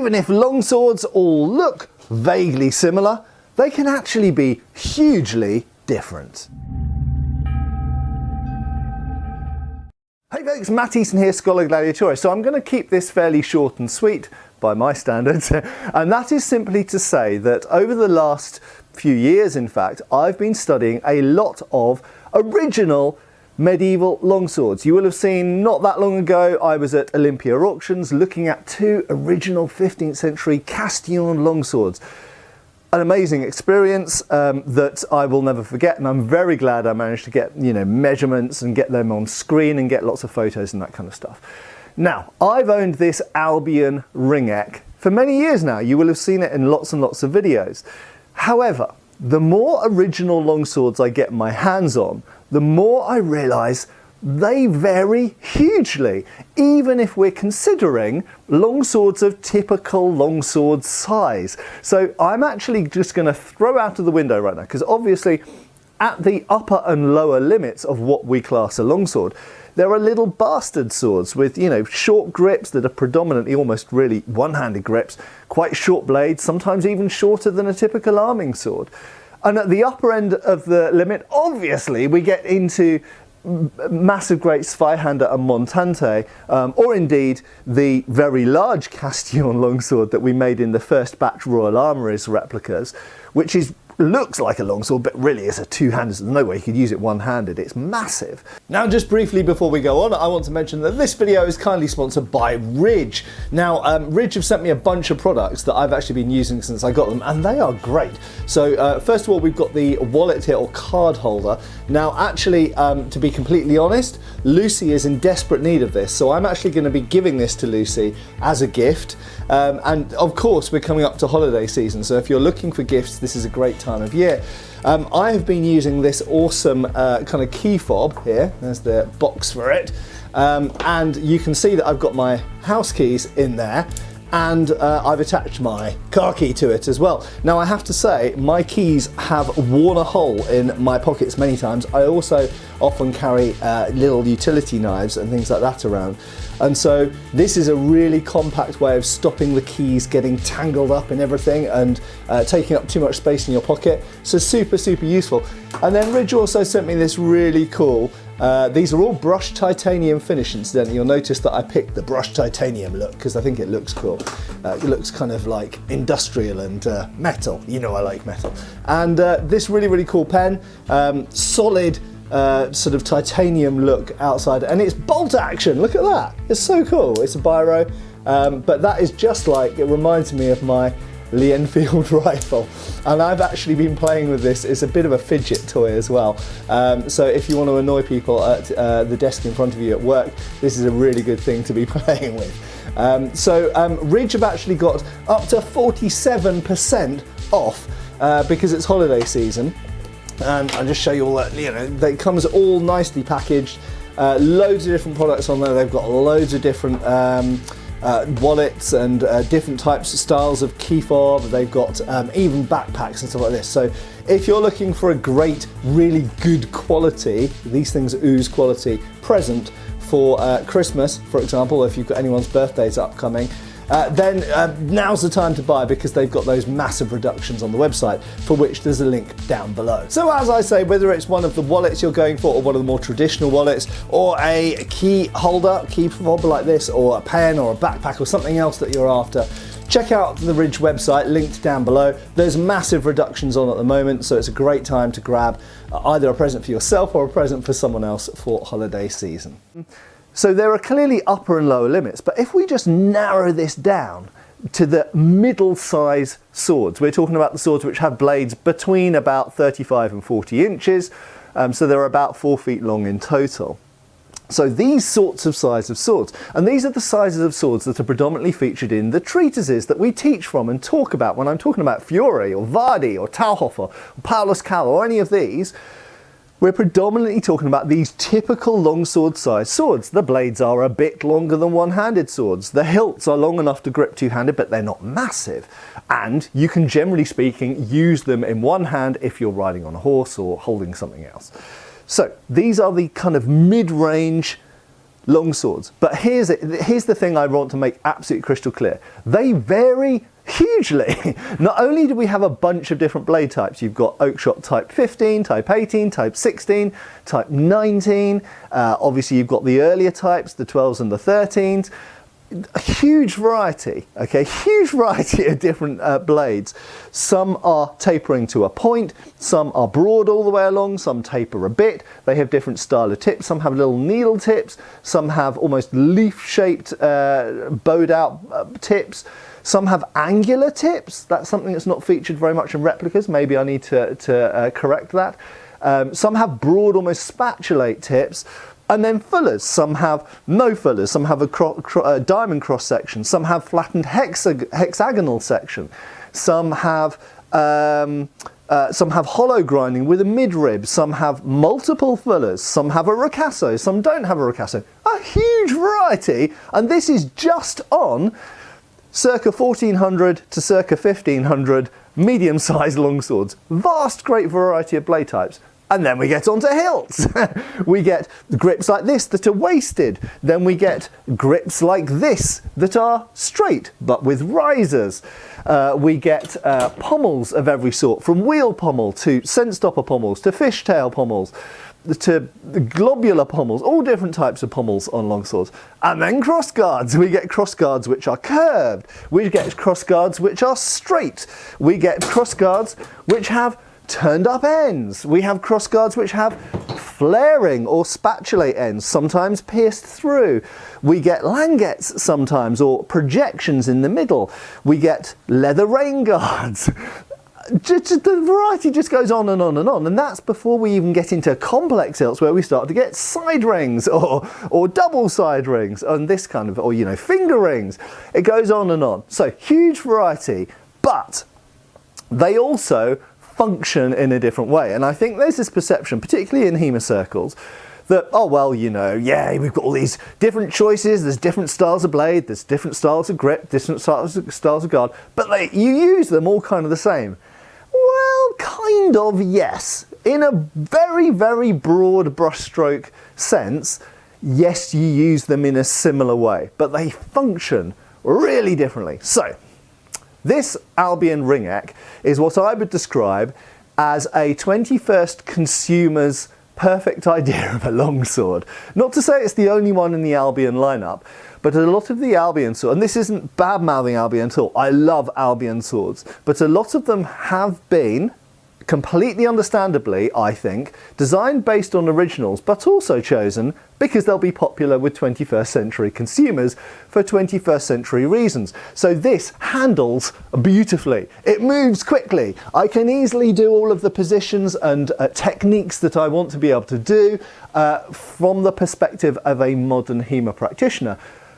even if longswords all look vaguely similar, they can actually be hugely different. Hey folks, Matt Easton here, Schola Gladiatoris. So I'm going to keep this fairly short and sweet by my standards, and that is simply to say that over the last few years, in fact, I've been studying a lot of original medieval longswords. You will have seen not that long ago I was at Olympia Auctions looking at two original 15th century Castillon longswords. An amazing experience that I will never forget, and I'm very glad I managed to get measurements and get them on screen and get lots of photos and that kind of stuff. Now, I've owned this Albion Ringneck for many years now. You will have seen it in lots and lots of videos. However, the more original longswords I get my hands on, the more I realise they vary hugely, even if we're considering longswords of typical longsword size. So I'm actually just going to throw out of the window right now, because obviously at the upper and lower limits of what we class a longsword, there are little bastard swords with, short grips that are predominantly almost really one-handed grips, quite short blades, sometimes even shorter than a typical arming sword. And at the upper end of the limit, obviously, we get into massive great Zweihander and Montante, or indeed the very large Castillon longsword that we made in the first batch Royal Armouries replicas, which looks like a longsword but really is a two-handed. There's no way you could use it one-handed. It's massive. Now, just briefly before we go on, I want to mention that this video is kindly sponsored by Ridge. Now, Ridge have sent me a bunch of products that I've actually been using since I got them, and they are great. So first of all, we've got the wallet here, or card holder. Now, actually, to be completely honest, Lucy is in desperate need of this, so I'm actually going to be giving this to Lucy as a gift. And of course, we're coming up to holiday season, so if you're looking for gifts, this is a great time of year. I have been using this awesome kind of key fob here. There's the box for it, and you can see that I've got my house keys in there, and I've attached my car key to it as well. Now, I have to say, my keys have worn a hole in my pockets many times. I also often carry little utility knives and things like that around. And so this is a really compact way of stopping the keys getting tangled up in everything and taking up too much space in your pocket. So super, super useful. And then Ridge also sent me this really cool, these are all brushed titanium finish, incidentally. You'll notice that I picked the brushed titanium look because I think it looks cool. It looks kind of like industrial and metal. You know I like metal. And this really, really cool pen, solid sort of titanium look outside, and it's bolt action. Look at that. It's so cool. It's a biro, but that is just like, it reminds me of my Lee Enfield rifle, and I've actually been playing with this. It's a bit of a fidget toy as well, so if you want to annoy people at the desk in front of you at work, this is a really good thing to be playing with. So Ridge have actually got up to 47% off because it's holiday season. And I'll just show you all that, it comes all nicely packaged, loads of different products on there. They've got loads of different wallets and different types of styles of key fob. They've got even backpacks and stuff like this. So if you're looking for a great, really good quality, these things ooze quality, present for Christmas, for example, if you've got anyone's birthdays upcoming, then now's the time to buy, because they've got those massive reductions on the website, for which there's a link down below. So as I say, whether it's one of the wallets you're going for, or one of the more traditional wallets, or a key holder, key fob like this, or a pen or a backpack or something else that you're after, check out the Ridge website, linked down below. There's massive reductions on at the moment, so it's a great time to grab either a present for yourself or a present for someone else for holiday season. So there are clearly upper and lower limits, but if we just narrow this down to the middle size swords, we're talking about the swords which have blades between about 35 and 40 inches, so they're about 4 feet long in total. So these sorts of size of swords, and these are the sizes of swords that are predominantly featured in the treatises that we teach from and talk about when I'm talking about Fiore or Vardi or Talhofer or Paulus Cal or any of these. We're predominantly talking about these typical longsword sized swords. The blades are a bit longer than one-handed swords. The hilts are long enough to grip two-handed, but they're not massive. And you can, generally speaking, use them in one hand if you're riding on a horse or holding something else. So these are the kind of mid-range longswords. But here's the thing I want to make absolutely crystal clear. They vary hugely. Not only do we have a bunch of different blade types, you've got Oakeshott Type 15, Type 18, Type 16, Type 19, obviously you've got the earlier types, the 12s and the 13s, a huge variety, okay, huge variety of different blades. Some are tapering to a point, some are broad all the way along, some taper a bit, they have different style of tips, some have little needle tips, some have almost leaf-shaped bowed out tips, some have angular tips. That's something that's not featured very much in replicas, maybe I need to correct that. Some have broad, almost spatulate tips. And then fullers, some have no fullers, some have a diamond cross section, some have flattened hexagonal section, some have hollow grinding with a midrib, some have multiple fullers, some have a ricasso, some don't have a ricasso. A huge variety, and this is just on circa 1400 to circa 1500 medium-sized longswords. Vast, great variety of blade types. And then we get onto hilts. We get grips like this that are wasted. Then we get grips like this that are straight but with risers. We get pommels of every sort, from wheel pommel to scent stopper pommels to fishtail pommels to globular pommels, all different types of pommels on longswords. And then cross guards. We get cross guards which are curved. We get cross guards which are straight. We get cross guards which have turned up ends. We have cross guards which have flaring or spatulate ends, sometimes pierced through. We get languettes sometimes, or projections in the middle. We get leather rain guards. The variety just goes on and on and on, and that's before we even get into complex hilts where we start to get side rings or double side rings and this kind of, or finger rings. It goes on and on. So huge variety, but they also function in a different way. And I think there's this perception, particularly in HEMA circles, that, oh well, yeah, we've got all these different choices, there's different styles of blade, there's different styles of grip, different styles of guard, but you use them all kind of the same. Well, kind of, yes. In a very, very broad brushstroke sense, yes, you use them in a similar way, but they function really differently. So, this Albion Ringneck is what I would describe as a 21st consumer's perfect idea of a longsword. Not to say it's the only one in the Albion lineup, but a lot of the Albion swords, and this isn't bad-mouthing Albion at all, I love Albion swords, but a lot of them have been, completely understandably, I think, designed based on originals, but also chosen because they'll be popular with 21st century consumers for 21st century reasons. So this handles beautifully. It moves quickly. I can easily do all of the positions and techniques that I want to be able to do from the perspective of a modern HEMA practitioner.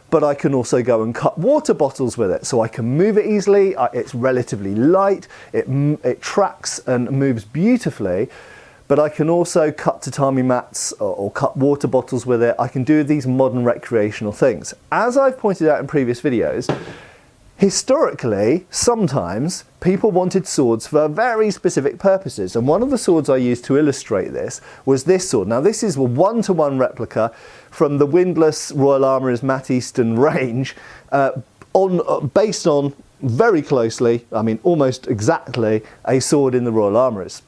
But I can also go and cut water bottles with it, so I can move it easily. It's relatively light, it tracks and moves beautifully, but I can also cut tatami mats or cut water bottles with it. I can do these modern recreational things. As I've pointed out in previous videos, historically, sometimes people wanted swords for very specific purposes, and one of the swords I used to illustrate this was this sword. Now this is a one-to-one replica from the windlass Royal Armouries Matt Easton range, based on very closely, I mean almost exactly, a sword in the Royal Armouries.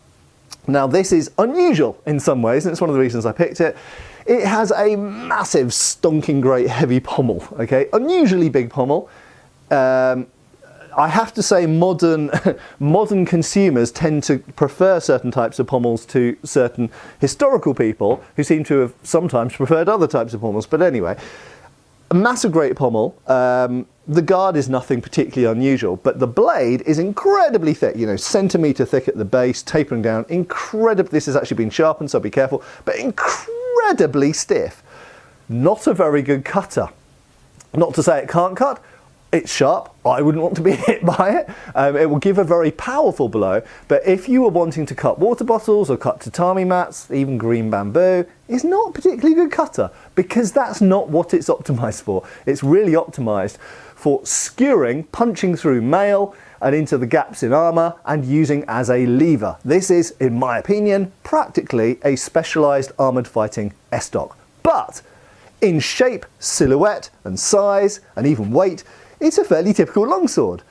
Now this is unusual in some ways, and it's one of the reasons I picked it. It has a massive, stonking great heavy pommel, okay, unusually big pommel. I have to say modern consumers tend to prefer certain types of pommels to certain historical people who seem to have sometimes preferred other types of pommels. But anyway, a massive great pommel. The guard is nothing particularly unusual, but the blade is incredibly thick, centimetre thick at the base, tapering down, this has actually been sharpened, so be careful, but incredibly stiff. Not a very good cutter. Not to say it can't cut. It's sharp. I wouldn't want to be hit by it. It will give a very powerful blow, but if you were wanting to cut water bottles or cut tatami mats, even green bamboo, it's not a particularly good cutter because that's not what it's optimized for. It's really optimized for skewering, punching through mail and into the gaps in armour and using as a lever. This is, in my opinion, practically a specialised armoured fighting S-stock. But In shape, silhouette and size and even weight, it's a fairly typical longsword.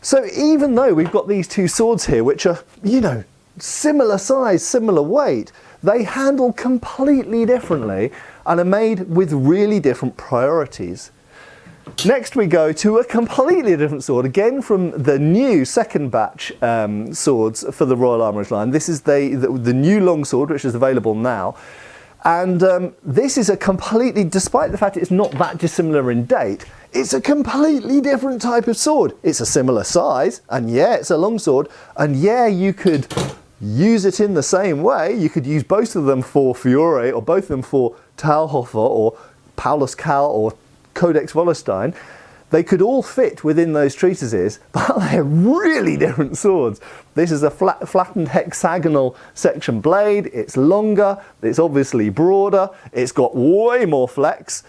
So even though we've got these two swords here which are, you know, similar size, similar weight, they handle completely differently and are made with really different priorities. Next we go to a completely different sword, again from the new second batch swords for the Royal Armouries line. This is the new longsword which is available now. And this is a completely, despite the fact it's not that dissimilar in date, it's a completely different type of sword. It's a similar size, and yeah, it's a longsword, and yeah, you could use it in the same way. You could use both of them for Fiore, or both of them for Talhofer, or Paulus Cal, or Codex Wallenstein. They could all fit within those treatises, but they're really different swords. This is a flattened hexagonal section blade. It's longer, it's obviously broader, it's got way more flex,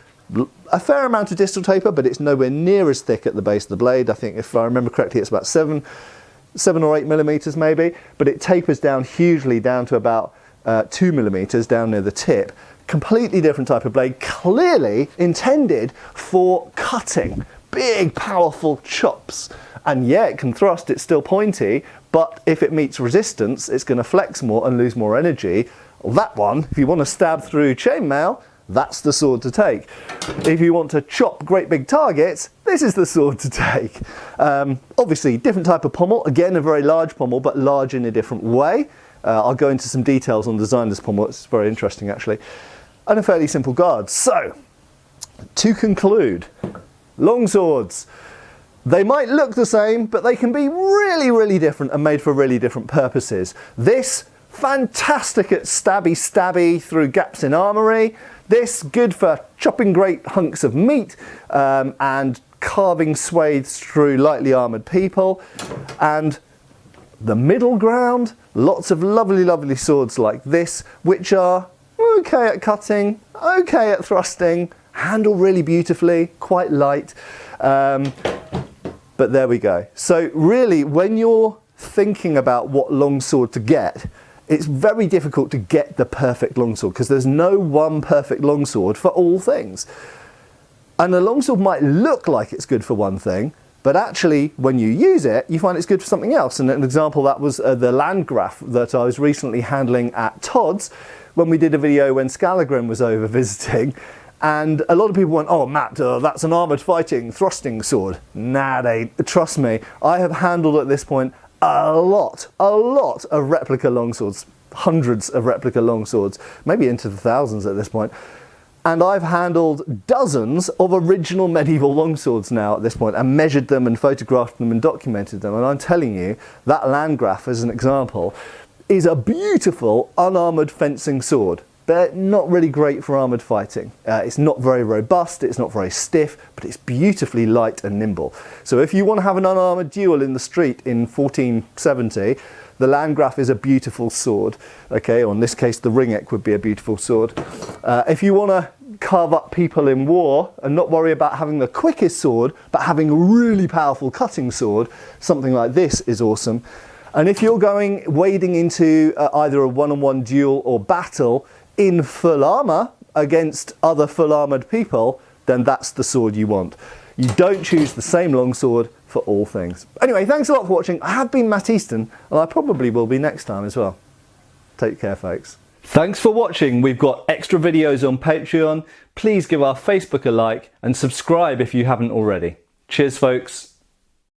a fair amount of distal taper, but it's nowhere near as thick at the base of the blade. I think, if I remember correctly, it's about 7 or 8 millimeters maybe, but it tapers down hugely down to about 2 millimeters down near the tip. Completely different type of blade, clearly intended for cutting. Big, powerful chops. And yeah, it can thrust, it's still pointy, but if it meets resistance, it's going to flex more and lose more energy. Well, that one, if you want to stab through chainmail, that's the sword to take. If you want to chop great big targets, this is the sword to take. Obviously, different type of pommel. Again, a very large pommel, but large in a different way. I'll go into some details on the design of this pommel. It's very interesting, actually. And a fairly simple guard. So, to conclude, longswords. They might look the same, but they can be really, really different and made for really different purposes. This, fantastic at stabby through gaps in armoury. This, good for chopping great hunks of meat and carving swathes through lightly armoured people. And the middle ground, lots of lovely, lovely swords like this, which are okay at cutting, okay at thrusting, handle really beautifully, quite light. But there we go. So really, when you're thinking about what longsword to get, it's very difficult to get the perfect longsword because there's no one perfect longsword for all things. And a longsword might look like it's good for one thing, but actually when you use it, you find it's good for something else. And an example that was the Landgraf that I was recently handling at Todd's when we did a video when Scalagrim was over visiting. And a lot of people went, oh Matt, that's an armoured fighting thrusting sword. Nah, trust me, I have handled at this point a lot of replica longswords, hundreds of replica longswords, maybe into the thousands at this point. And I've handled dozens of original medieval longswords now at this point and measured them and photographed them and documented them. And I'm telling you, that Landgraf, as an example, is a beautiful unarmoured fencing sword. But not really great for armoured fighting. It's not very robust, it's not very stiff, but it's beautifully light and nimble. So if you want to have an unarmoured duel in the street in 1470, the Landgraf is a beautiful sword. Okay, or in this case the Ringek would be a beautiful sword. If you want to carve up people in war and not worry about having the quickest sword, but having a really powerful cutting sword, something like this is awesome. And if you're wading into either a one-on-one duel or battle, in full armour against other full armoured people, then that's the sword you want. You don't choose the same longsword for all things. Anyway, thanks a lot for watching. I have been Matt Easton, and I probably will be next time as well. Take care, folks. Thanks for watching. We've got extra videos on Patreon. Please give our Facebook a like and subscribe if you haven't already. Cheers, folks.